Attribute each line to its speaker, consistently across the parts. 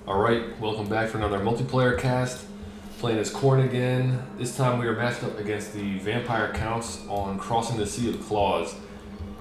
Speaker 1: Alright, welcome back for another multiplayer cast. Playing as Khorne again. This time we are matched up against the vampire counts on Crossing the Sea of Claws.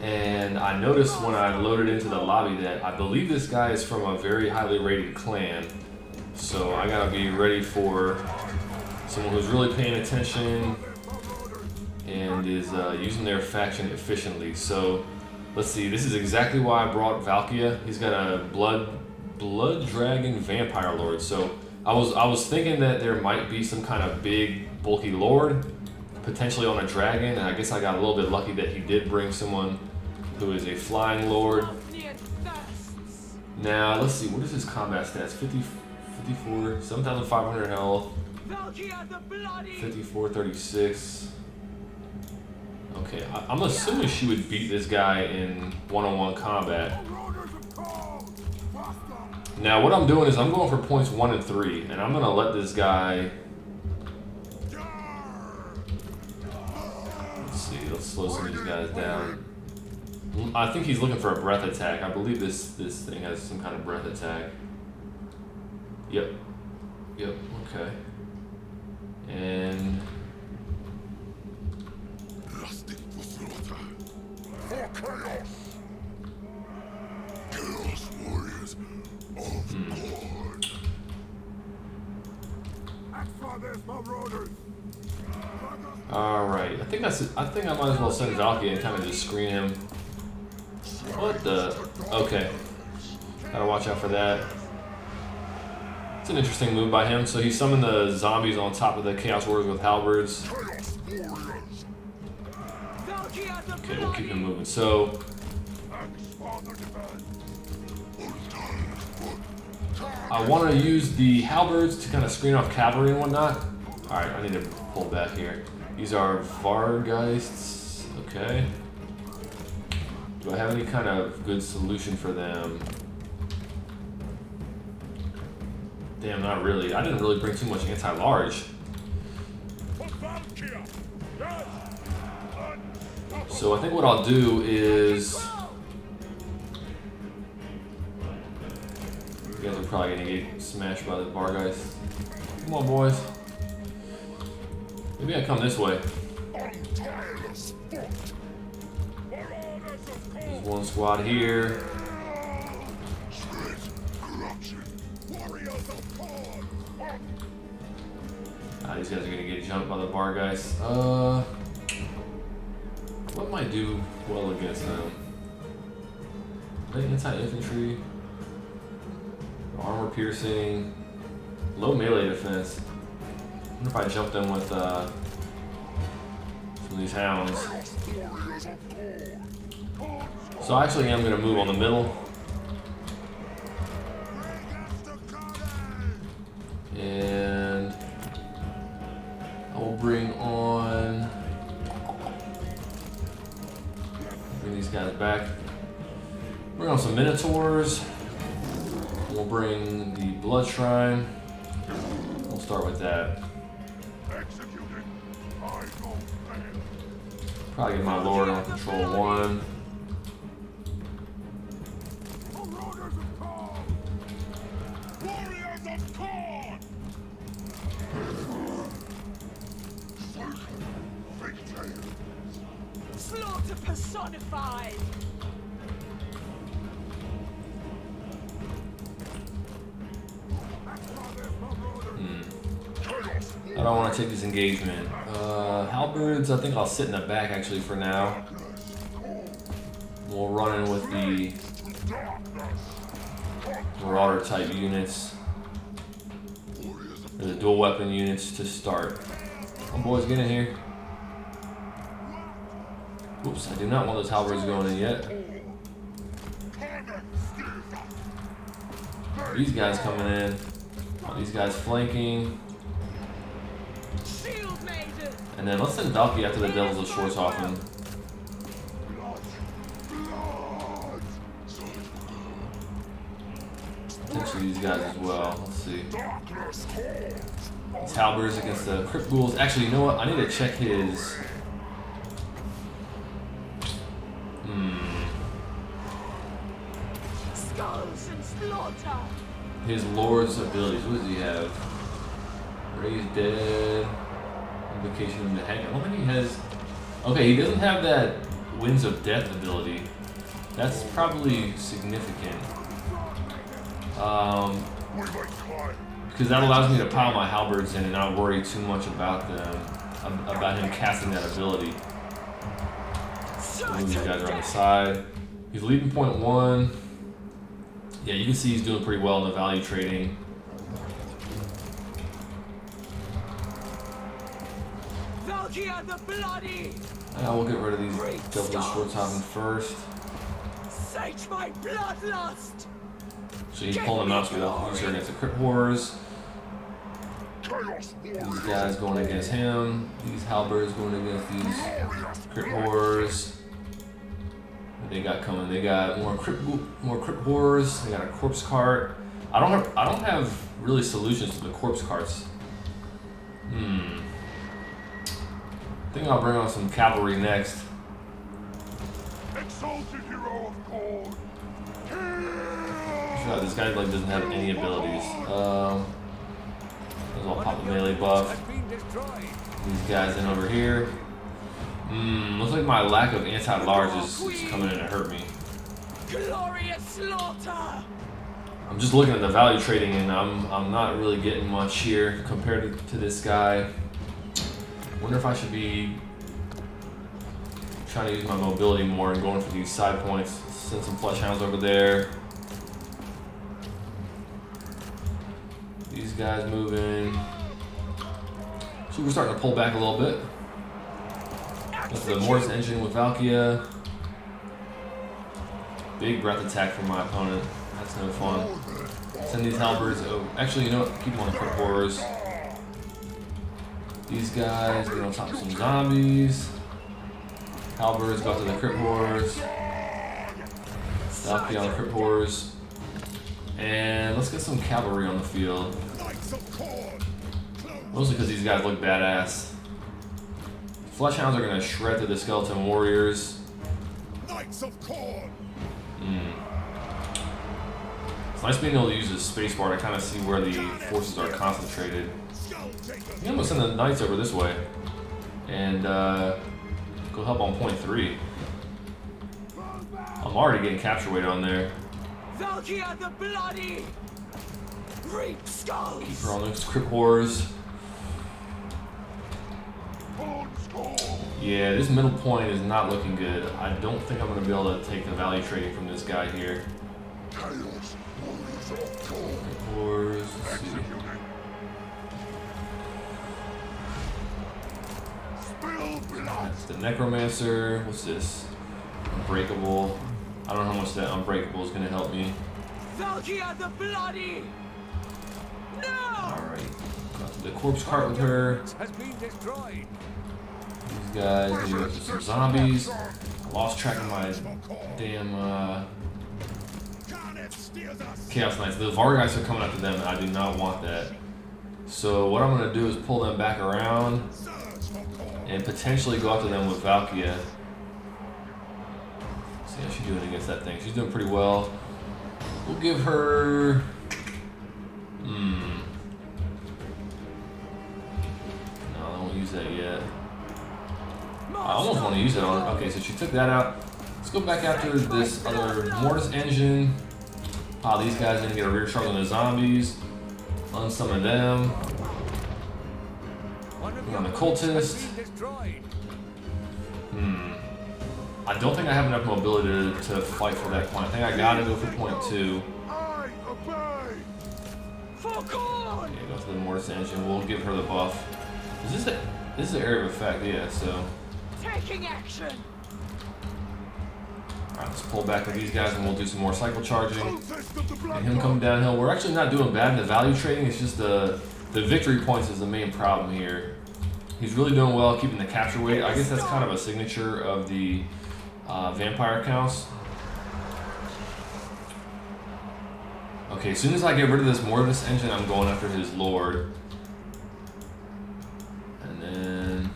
Speaker 1: And I noticed when I loaded into the lobby that I believe this guy is from a very highly rated clan. So I gotta be ready for someone who's really paying attention and is using their faction efficiently. So let's see, this is exactly why I brought Valkia. He's got a blood dragon vampire lord. So I was thinking that there might be some kind of big bulky lord potentially on a dragon, and I guess I got a little bit lucky that he did bring someone who is a flying lord. Now let's see, what is his combat stats? 54, 7,500 health, 54, 36. Okay, I'm assuming she would beat this guy in one-on-one combat. Now what I'm doing is I'm going for points 1 and 3, and I'm gonna let this guy. Let's see, let's slow some of these guys down. I think he's looking for a breath attack. I believe this thing has some kind of breath attack. Yep, okay. And alright, I think I might as well send Valkia and kind of just screen him. What the? Okay. Gotta watch out for that. It's an interesting move by him. So he summoned the zombies on top of the Chaos Warriors with halberds. Okay, we'll keep him moving. So I want to use the halberds to kind of screen off cavalry and whatnot. Alright, I need to pull back here. These are Vargeists. Okay. Do I have any kind of good solution for them? Damn, not really. I didn't really bring too much anti-large. So I think what I'll do is... You guys are probably gonna get smashed by the Vargeists. Come on, boys. Maybe I come this way. There's one squad here. These guys are gonna get jumped by the Vargeists. What might do well against them? Anti-infantry, armor piercing, low melee defense. I wonder if I jump them with some of these hounds. So I actually am gonna move on the middle. And I will bring these guys back. Bring on some Minotaurs. We'll bring the Blood Shrine. We'll start with that. Probably get my Lord on control 1.
Speaker 2: Slaughter personified.
Speaker 1: I don't want to take this engagement. Halberds, I think I'll sit in the back actually for now. We'll run in with the Marauder type units. Or the dual weapon units to start. Come on, boys, get in here. Oops, I do not want those halberds going in yet. These guys coming in. These guys flanking. And then let's send Valkia after the Devils of Schwarzhofen. Potentially these guys as well. Let's see. These halberds against the Crypt Ghouls. Actually, you know what? I need to check his...
Speaker 2: Skulls and slaughter.
Speaker 1: his Lord's abilities. What does he have? Raise Dead, Invocation of the Hang. I don't think he has. Okay, he doesn't have that Winds of Death ability. That's probably significant. Because that allows me to pile my halberds in and not worry too much about them, about him casting that ability. Move these guys around the side. He's leading point 1. Yeah, you can see he's doing pretty well in the value trading.
Speaker 2: Valkia the bloody!
Speaker 1: Yeah, we'll get rid of these devilish Schwarzhafen first.
Speaker 2: Sage my bloodlust!
Speaker 1: So he's pulling them out so we don't use her against the Crypt Horrors. These guys going against him. These halberds going against these Crypt Horrors. What they got coming? They got more Crypt Horrors. They got a corpse cart. I don't have really solutions to the corpse carts. I think I'll bring on some cavalry next.
Speaker 3: Exalted hero of Khorne.
Speaker 1: Sure, this guy like doesn't have any abilities. I'll pop the melee buff. These guys in over here. Looks like my lack of anti-large is coming in to hurt me.
Speaker 2: Glorious slaughter!
Speaker 1: I'm just looking at the value trading and I'm not really getting much here compared to this guy. Wonder if I should be trying to use my mobility more and going for these side points. Send some flesh hounds over there. These guys moving. So we're starting to pull back a little bit. That's the Mortis engine with Valkia. Big breath attack from my opponent. That's no fun. Send these halberds. Oh, actually, you know what? Keep them on the Crypt Horrors. These guys get on top of some zombies. Halberds go to the Crypt Horrors. Valkia on the Crypt Horrors. And let's get some cavalry on the field. Mostly because these guys look badass. Flesh hounds are going to shred through the skeleton warriors. It's nice being able to use this spacebar to kind of see where the forces are concentrated. I'm going to send the knights over this way and go help on point 3. I'm already getting capture weight on there.
Speaker 2: Valkia the bloody! Reap skulls!
Speaker 1: Keep her on those Crypt Horrors. Yeah, this middle point is not looking good. I don't think I'm going to be able to take the value trading from this guy here. Horrors, let's see. That's the Necromancer. What's this? Unbreakable. I don't know how much that Unbreakable is going to help me.
Speaker 2: Valkia the bloody! No!
Speaker 1: Alright. Got to the corpse cart with her.
Speaker 2: Has been destroyed.
Speaker 1: These guys, maybe go to some zombies. I lost track of my damn Chaos Knights. The Vargeists are coming after them, and I do not want that. So what I'm going to do is pull them back around and potentially go after them with Valkia. See how she's doing against that thing. She's doing pretty well. We'll give her... No, I won't use that yet. I almost want to use it on her. Okay, so she took that out. Let's go back after this other Mortis engine. These guys are going to get a rear charge on the zombies. Unsummon them. We're on the cultist. I don't think I have enough mobility to fight for that point. I think I gotta go for point 2. Yeah, go to the Mortis engine. We'll give her the buff. Is this the area of effect? Yeah, so.
Speaker 2: Taking action.
Speaker 1: Alright, let's pull back with these guys and we'll do some more cycle charging. And him coming downhill. We're actually not doing bad in the value trading. It's just the victory points is the main problem here. He's really doing well keeping the capture weight. I guess that's kind of a signature of the vampire counts. Okay, as soon as I get rid of this Mortis engine, I'm going after his Lord. And then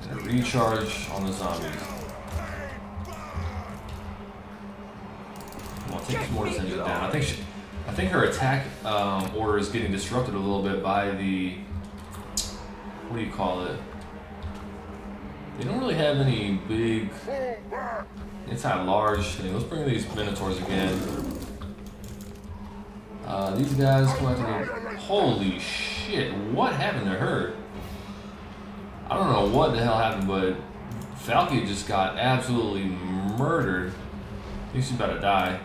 Speaker 1: gonna recharge on the zombies. Come on, take this Mortis engine down. I think think her attack order is getting disrupted a little bit by the, what do you call it? They don't really have any big anti-large thing. Let's bring these Minotaurs again. These guys come out to me. Holy shit, what happened to her? I don't know what the hell happened, but Valkia just got absolutely murdered. I think she's about to die.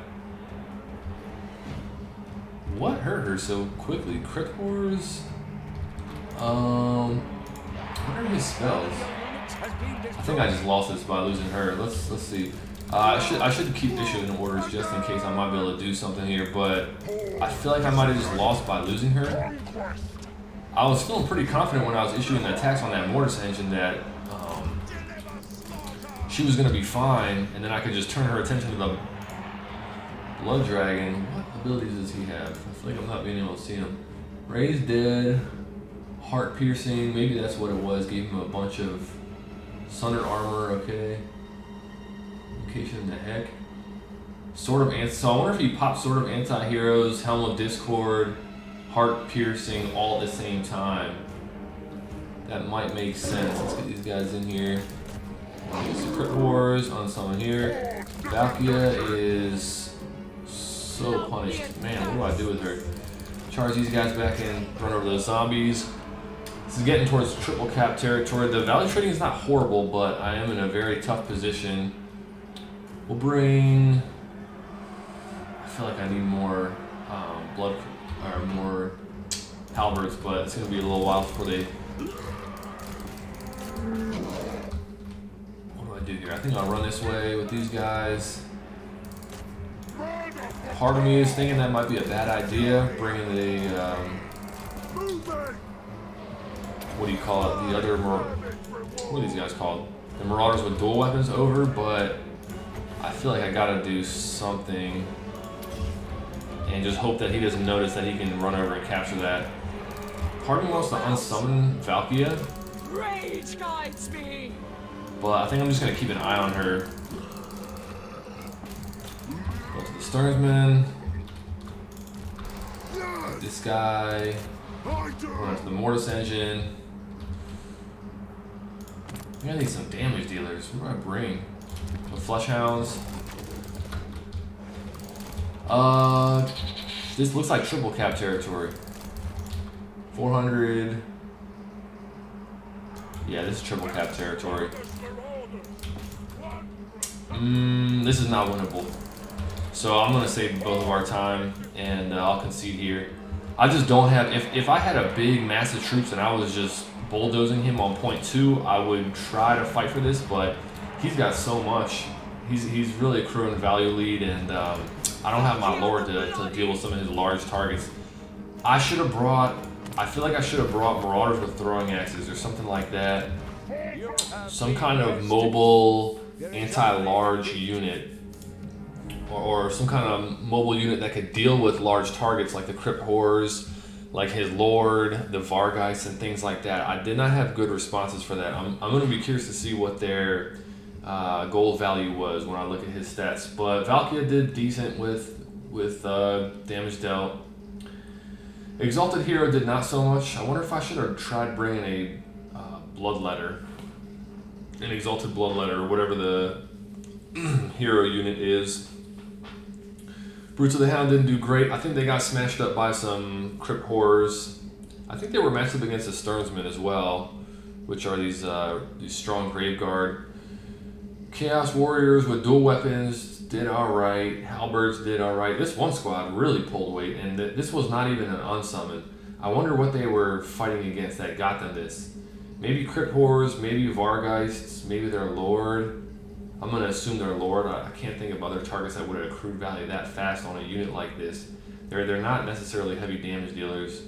Speaker 1: What hurt her so quickly? Crit Wars? What are his spells? I think I just lost this by losing her. Let's see. I should keep issuing orders just in case I might be able to do something here, but I feel like I might have just lost by losing her. I was feeling pretty confident when I was issuing the attacks on that Mortis engine that she was going to be fine, and then I could just turn her attention to the Blood Dragon. What abilities does he have? I feel like I'm not being able to see him. Raise Dead, Heart Piercing, maybe that's what it was. Gave him a bunch of Sundered Armor, okay. Location in the heck. Sword of Anti. So I wonder if he popped Sword of Anti-Heroes, Helm of Discord, Heart Piercing all at the same time. That might make sense. Let's get these guys in here. Crit Wars on someone here. Valkia is so punished. Man, what do I do with her? Charge these guys back in, run over those zombies. This is getting towards triple cap territory. The value trading is not horrible, but I am in a very tough position. We'll bring. I feel like I need more blood or more halberds, but it's going to be a little while before they. What do I do here? I think I'll run this way with these guys. Part of me is thinking that might be a bad idea, bringing the. What do you call it? The other. What are these guys called? The Marauders with dual weapons over, but I feel like I gotta do something and just hope that he doesn't notice that he can run over and capture that. Part of me wants to unsummon Valkia.
Speaker 2: Rage guides me.
Speaker 1: But I think I'm just gonna keep an eye on her. Go to the Sternsman. This guy. Run to the Mortis engine. I think I need some damage dealers. What do I bring? The Flesh Hounds. This looks like triple cap territory. 400. Yeah, this is triple cap territory. This is not winnable. So I'm gonna save both of our time and I'll concede here. I just don't have. If I had a big massive troops and I was just bulldozing him on point 2, I would try to fight for this, but he's got so much. He's really accruing value lead, and I don't have my lord to deal with some of his large targets. I should have brought. I feel like I should have brought Marauders with throwing axes or something like that. Some kind of mobile anti-large unit, or some kind of mobile unit that could deal with large targets like the Crypt Horrors, like his Lord, the Vargeist, and things like that. I did not have good responses for that. I'm going to be curious to see what their gold value was when I look at his stats. But Valkia did decent with damage dealt. Exalted Hero did not so much. I wonder if I should have tried bringing a Bloodletter, an Exalted Bloodletter, or whatever the hero unit is. Brutes of the Hound didn't do great. I think they got smashed up by some Crypt Horrors. I think they were matched up against the Sternsmen as well, which are these strong Graveguard. Chaos Warriors with dual weapons did alright. Halberds did alright. This one squad really pulled weight, and this was not even an unsummon. I wonder what they were fighting against that got them this. Maybe Crypt Horrors, maybe Vargeists, maybe their Lord. I'm going to assume their Lord. I can't think of other targets that would have accrued value that fast on a unit like this. They're not necessarily heavy damage dealers.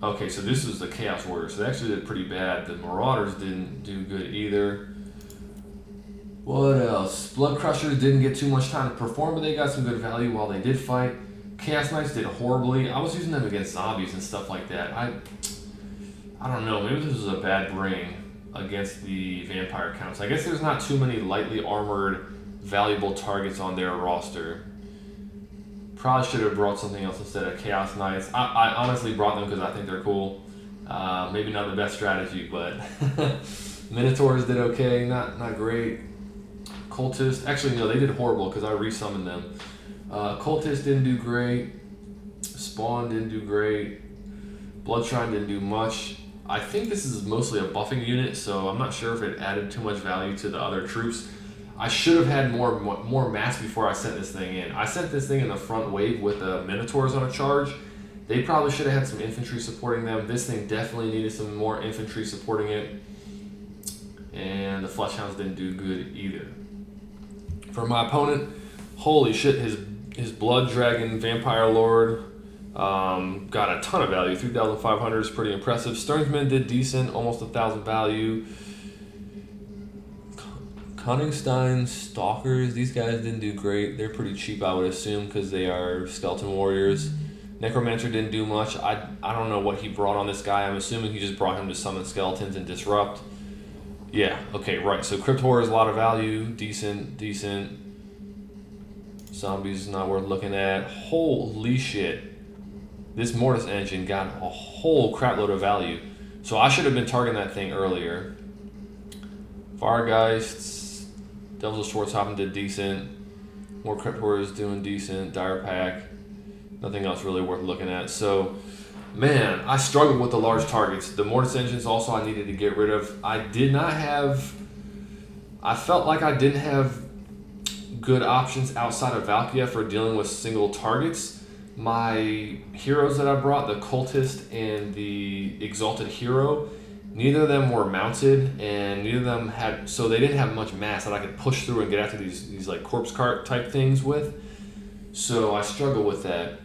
Speaker 1: Okay, so this is the Chaos Warriors. So they actually did pretty bad. The Marauders didn't do good either. What else? Blood Crushers didn't get too much time to perform, but they got some good value while they did fight. Chaos Knights did horribly. I was using them against zombies and stuff like that. I don't know. Maybe this was a bad bring against the vampire counts. I guess there's not too many lightly armored valuable targets on their roster. Probably should have brought something else instead of Chaos Knights. I honestly brought them because I think they're cool. Maybe not the best strategy, but Minotaurs did okay, not great. Cultist, actually no, they did horrible because I resummoned them. Cultist didn't do great. Spawn didn't do great. Bloodshrine didn't do much. I think this is mostly a buffing unit, so I'm not sure if it added too much value to the other troops. I should have had more mass before I sent this thing in. I sent this thing in the front wave with the Minotaurs on a charge. They probably should have had some infantry supporting them. This thing definitely needed some more infantry supporting it. And the Fleshhounds didn't do good either. For my opponent, holy shit, his Blood Dragon Vampire Lord got a ton of value. 3,500 is pretty impressive. Sternsman did decent, almost 1,000 value. Cunningstein Stalkers, these guys didn't do great. They're pretty cheap, I would assume, because they are skeleton warriors. Necromancer didn't do much. I don't know what he brought on this guy. I'm assuming he just brought him to summon skeletons and disrupt. Yeah, okay, right. So Crypt Horror is a lot of value. Decent. Zombies not worth looking at. Holy shit. This Mortis engine got a whole crapload of value. So I should have been targeting that thing earlier. Firegeists. Devils of Schwarzhafen did decent. More Crypt Horrors doing decent. Dire Pack. Nothing else really worth looking at. So, man, I struggled with the large targets. The Mortis engines also I needed to get rid of. I felt like I didn't have good options outside of Valkia for dealing with single targets. My heroes that I brought, the Cultist and the Exalted Hero, neither of them were mounted, and neither of them had, so they didn't have much mass that I could push through and get after these like corpse cart type things with. So I struggle with that.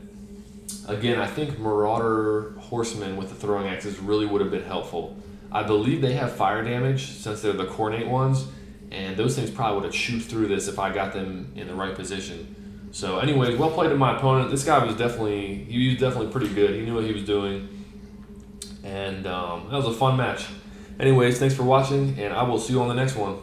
Speaker 1: Again, I think Marauder Horsemen with the throwing axes really would have been helpful. I believe they have fire damage since they're the Khorne ones, and those things probably would have chewed through this if I got them in the right position. So anyways, well played to my opponent. This guy was definitely pretty good. He knew what he was doing. And that was a fun match. Anyways, thanks for watching, and I will see you on the next one.